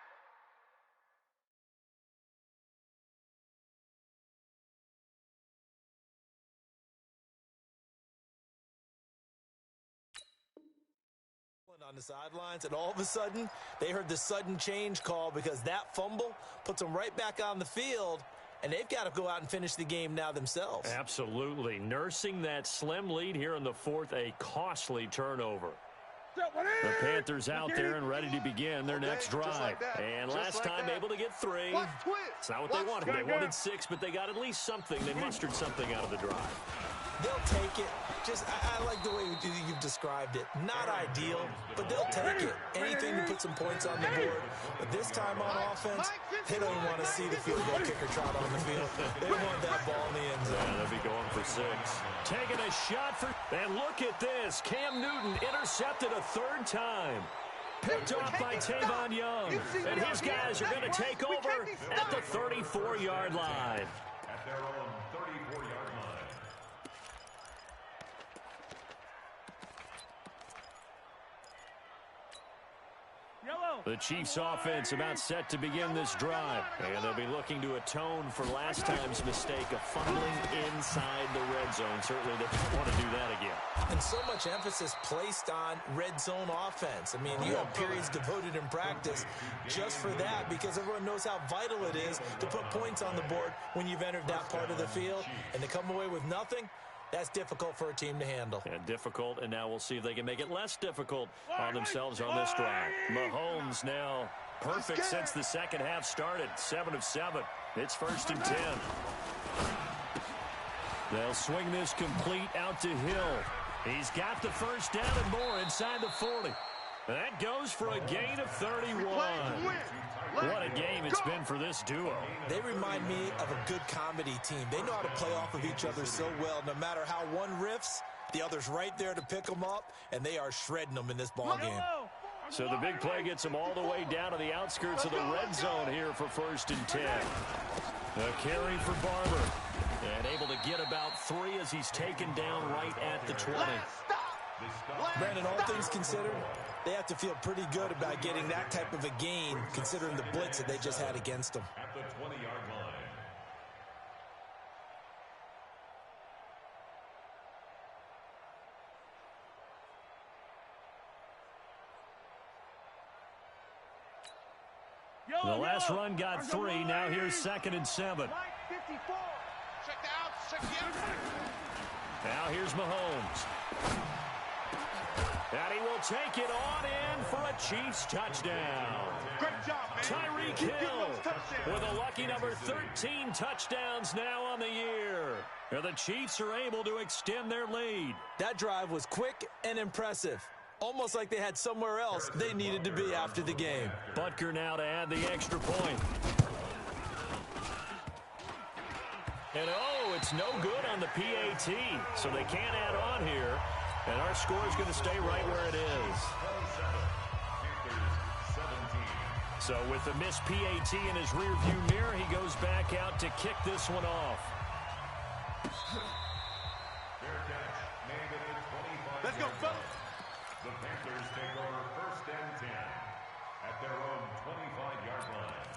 On the sidelines, and all of a sudden they heard the sudden change call because that fumble puts them right back on the field, and they've got to go out and finish the game now themselves. Absolutely. Nursing that slim lead here in the 4th, a costly turnover. The Panthers out there and ready to begin their next drive. And last time able to get 3. It's not what they wanted. They wanted 6, but they got at least something. They mustered something out of the drive. They'll take it. I like the way you've described it. Not ideal, but they'll take it. Anything to put some points on the board. But this time on offense, they don't even want to see the field goal kicker trot on the field. They want that ball in the end zone. Yeah, they'll be going for 6. Taking a shot for... And look at this. Cam Newton intercepted a 3rd time. Picked off by Tavon Young. And his guys are going to take over at the 34-yard line. at their own 34-yard line. The Chiefs offense about set to begin this drive. And they'll be looking to atone for last time's mistake of fumbling inside the red zone. Certainly they don't want to do that again. And so much emphasis placed on red zone offense. I mean, you have periods devoted in practice just for that because everyone knows how vital it is to put points on the board when you've entered that part of the field. And to come away with nothing, that's difficult for a team to handle. And difficult, and now we'll see if they can make it less difficult on themselves on this drive. Mahomes now perfect since the second half started. 7 of 7. It's 1st and 10. They'll swing this complete out to Hill. He's got the first down and more inside the 40. That goes for a gain of 31. What a game it's been for this duo. They remind me of a good comedy team. They know how to play off of each other so well. No matter how one riffs, the other's right there to pick them up, and they are shredding them in this ball game. So the big play gets them all the way down to the outskirts of the red zone here for 1st and 10. A carry for Barber. And able to get about 3 as he's taken down right at the 20. Brandon, all things considered, they have to feel pretty good about getting that type of a gain, considering the blitz that they just had against them. At the 20-yard line. The last run got 3. Now here's 2nd and 7. Now here's Mahomes. And he will take it on in for a Chiefs touchdown. Great job, man. Tyreek Hill with a lucky number 13 touchdowns now on the year. And the Chiefs are able to extend their lead. That drive was quick and impressive. Almost like they had somewhere else they needed to be after the game. Butker now to add the extra point. And oh, it's no good on the PAT. So they can't add on here. And our score is going to stay right where it is. So with the missed PAT in his rearview mirror, he goes back out to kick this one off. Let's go, fellas. The Panthers take over 1st and 10 at their own 25-yard line.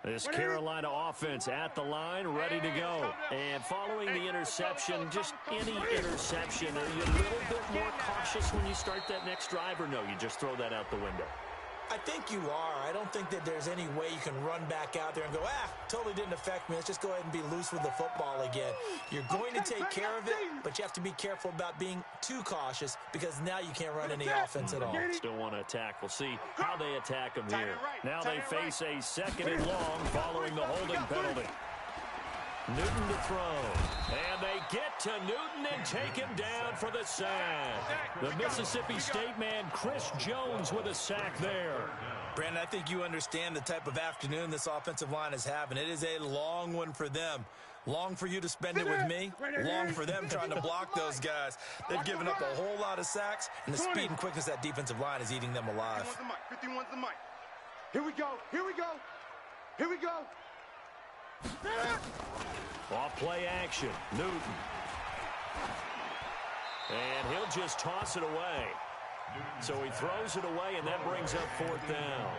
This Carolina offense at the line, ready to go. And following the interception, just any interception, are you a little bit more cautious when you start that next drive, or no, you just throw that out the window? I think you are. I don't think that there's any way you can run back out there and go, totally didn't affect me. Let's just go ahead and be loose with the football again. You're going to take care of it, but you have to be careful about being too cautious because now you can't run any offense at all. Still want to attack. We'll see how they attack them here. Now they face a 2nd and long following the holding penalty. Newton to throw. And they get to Newton and take him down for the sack. The Mississippi State man, Chris Jones, with a sack there. Brandon, I think you understand the type of afternoon this offensive line is having. It is a long one for them. Long for you to spend it with me. Long for them trying to block those guys. They've given up a whole lot of sacks, and the speed and quickness of that defensive line is eating them alive. 51's the mic. Here we go. Here we go. Here we go. Off play action. Newton. And he'll just toss it away. So he throws it away, and that brings up 4th down.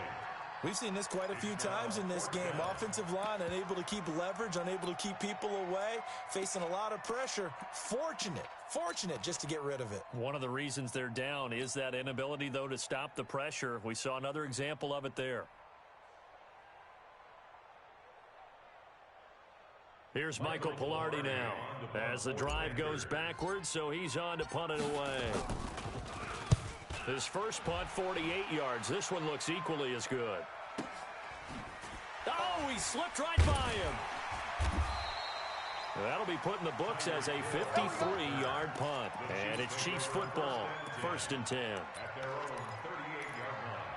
We've seen this quite a few times in this game. Offensive line unable to keep leverage, unable to keep people away, facing a lot of pressure. Fortunate just to get rid of it. One of the reasons they're down is that inability, though, to stop the pressure. We saw another example of it there. Here's Michael Pilardi now as the drive goes backwards, so he's on to punt it away. His first punt, 48 yards. This one looks equally as good. Oh, he slipped right by him. That'll be put in the books as a 53-yard punt. And it's Chiefs football, 1st and 10. At their own 38-yard line.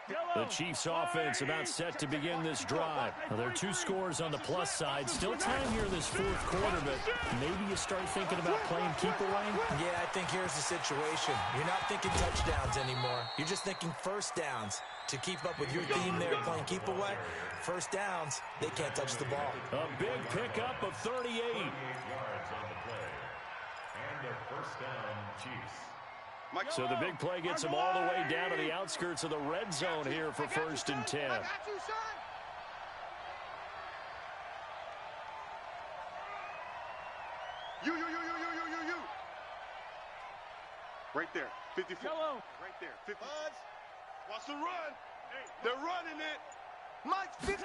The Chiefs offense about set to begin this drive. Now, there are 2 scores on the plus side. Still time here in this 4th quarter, but maybe you start thinking about playing keep away? Yeah, I think here's the situation. You're not thinking touchdowns anymore. You're just thinking first downs. To keep up with your theme there, playing keep away, first downs, they can't touch the ball. A big pickup of 38. 38 yards on the play. And a first down, Chiefs. So the big play gets him all the way down to the outskirts of the red zone here for 1st and 10. You. Right there, 54. Right there, 50. Watch the run. They're running it. Mike's 50.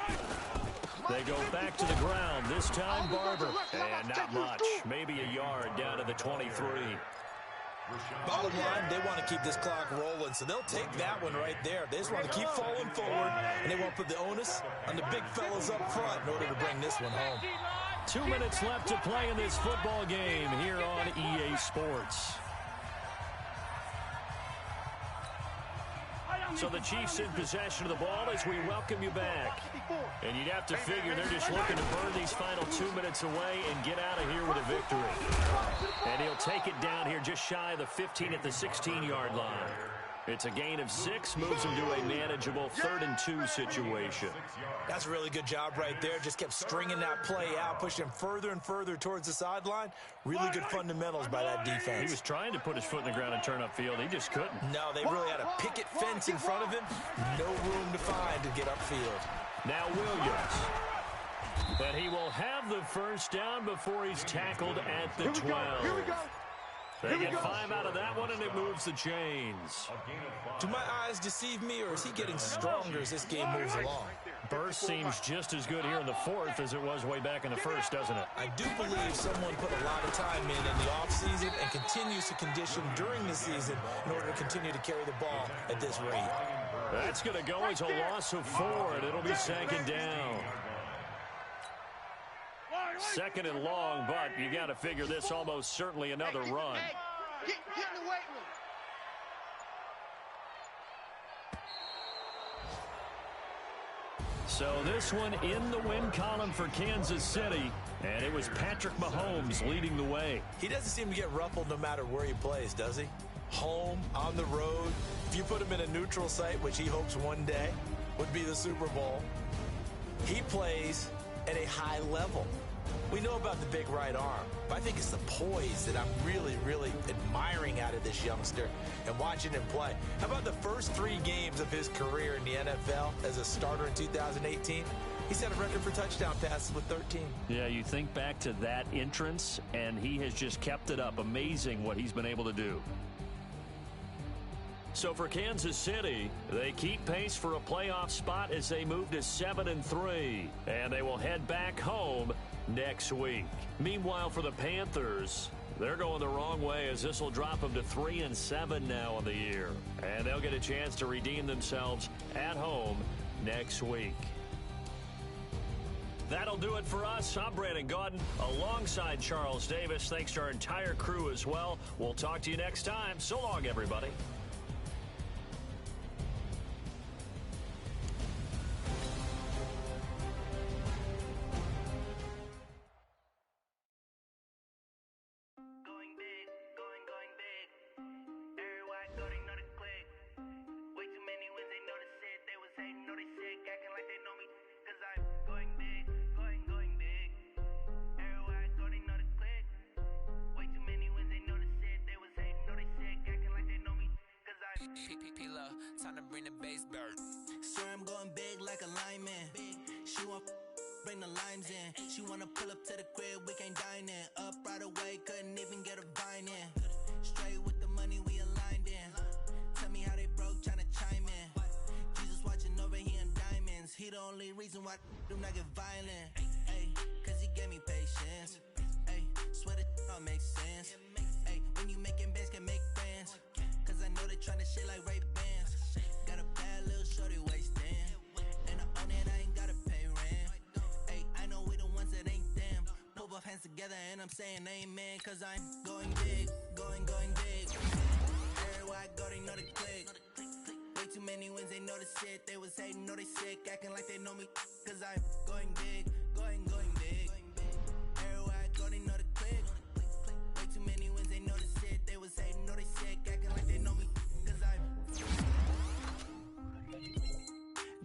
They go back to the ground, this time Barber. And not much, maybe a yard down to the 23. Bottom line, they want to keep this clock rolling, so they'll take that one right there. They just want to keep falling forward, and they won't put the onus on the big fellas up front in order to bring this one home. 2 minutes left to play in this football game here on EA Sports. So the Chiefs in possession of the ball as we welcome you back. And you'd have to figure they're just looking to burn these final 2 minutes away and get out of here with a victory. And he'll take it down here just shy of the 15 at the 16-yard line. It's a gain of 6, moves him to a manageable 3rd and 2 situation. That's a really good job right there. Just kept stringing that play out, pushing him further and further towards the sideline. Really good fundamentals by that defense. He was trying to put his foot in the ground and turn upfield. He just couldn't. No, they really had a picket fence in front of him. No room to find to get upfield. Now Williams. And he will have the first down before he's tackled at the 12. Here we go. They get 5 out of that one, and it moves the chains. Do my eyes deceive me, or is he getting stronger as this game moves along? Burst seems just as good here in the 4th as it was way back in the 1st, doesn't it? I do believe someone put a lot of time in the offseason and continues to condition during the season in order to continue to carry the ball at this rate. That's going to go as a loss of 4, and it'll be 2nd down. 2nd and long, but you got to figure this almost certainly another run. Get in the weight room. So this one in the win column for Kansas City, and it was Patrick Mahomes leading the way. He doesn't seem to get ruffled no matter where he plays, does he? Home, on the road. If you put him in a neutral site, which he hopes one day would be the Super Bowl, he plays at a high level. We know about the big right arm, but I think it's the poise that I'm really, really admiring out of this youngster and watching him play. How about the first 3 games of his career in the NFL as a starter in 2018? He set a record for touchdown passes with 13. Yeah, you think back to that entrance, and he has just kept it up. Amazing what he's been able to do. So for Kansas City, they keep pace for a playoff spot as they move to 7-3, and they will head back home next week. Meanwhile, for the Panthers, they're going the wrong way as this will drop them to 3-7 now on the year, and they'll get a chance to redeem themselves at home next week. That'll do it for us. I'm Brandon Gaudin alongside Charles Davis. Thanks to our entire crew as well. We'll talk to you next time. So long, everybody. Time to bring the bass back. Swear I'm going big like a lineman. She want bring the limes in. She wanna pull up to the crib, we can't dine in. Up right away, couldn't even get a vine in. Straight with the money we aligned in. Tell me how they broke, tryna chime in. Jesus watching over here in diamonds. He the only reason why do not get violent. Ay, cause he gave me patience. Ay, swear that don't make sense. Ay, when you making bands can make friends. Cause I know they tryna shit like Ray Bans. Got a bad little shorty wasting. And I own it, I ain't gotta pay rent. Ay, I know we the ones that ain't them. Pull both hands together and I'm saying amen. Cause I'm going big, going big. Everywhere I go, they know the click. Way too many wins, they know the shit. They was hating, know they sick, acting like they know me. Cause I'm going big, going big. Everywhere I go, they know the click. Way too many wins, they know the shit. They was hating, know they sick, acting like they know me. Cause I'm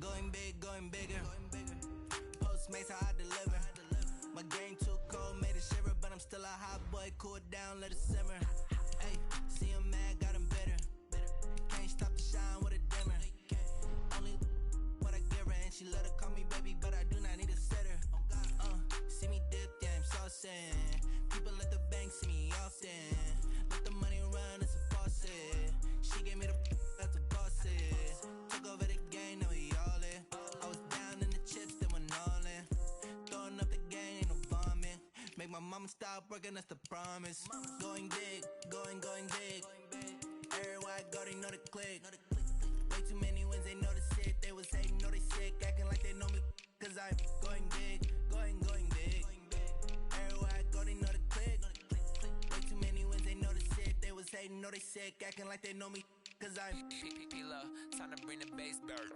going big, going bigger. Postmates how I deliver. My game too cold, made it shiver, but I'm still a hot boy. Cool it down, let it simmer. Hey, see him mad, got him bitter. Can't stop the shine with a dimmer. Only what I give her, and she let her call me baby, but I do not need a sitter. See me dip, yeah, I'm saucing. People at the bank see me often. Let the money run, it's a faucet. She gave me the that's a boss it. Took over the game, now we all in. I was down in the chips, they went all in. Throwing up the game, ain't no bombing. Make my mama stop working, that's the promise. Going big, going big. Everywhere I go, they know the click. Way too many wins, they know the shit. They was hating, know they sick, acting like they know me. Cause I'm going big, going big. Everywhere I go, they know the click. Way too many wins, they know the shit. They was hating, know they sick, acting like they know me. Cause I'm P-Lo, time to bring the bass bird.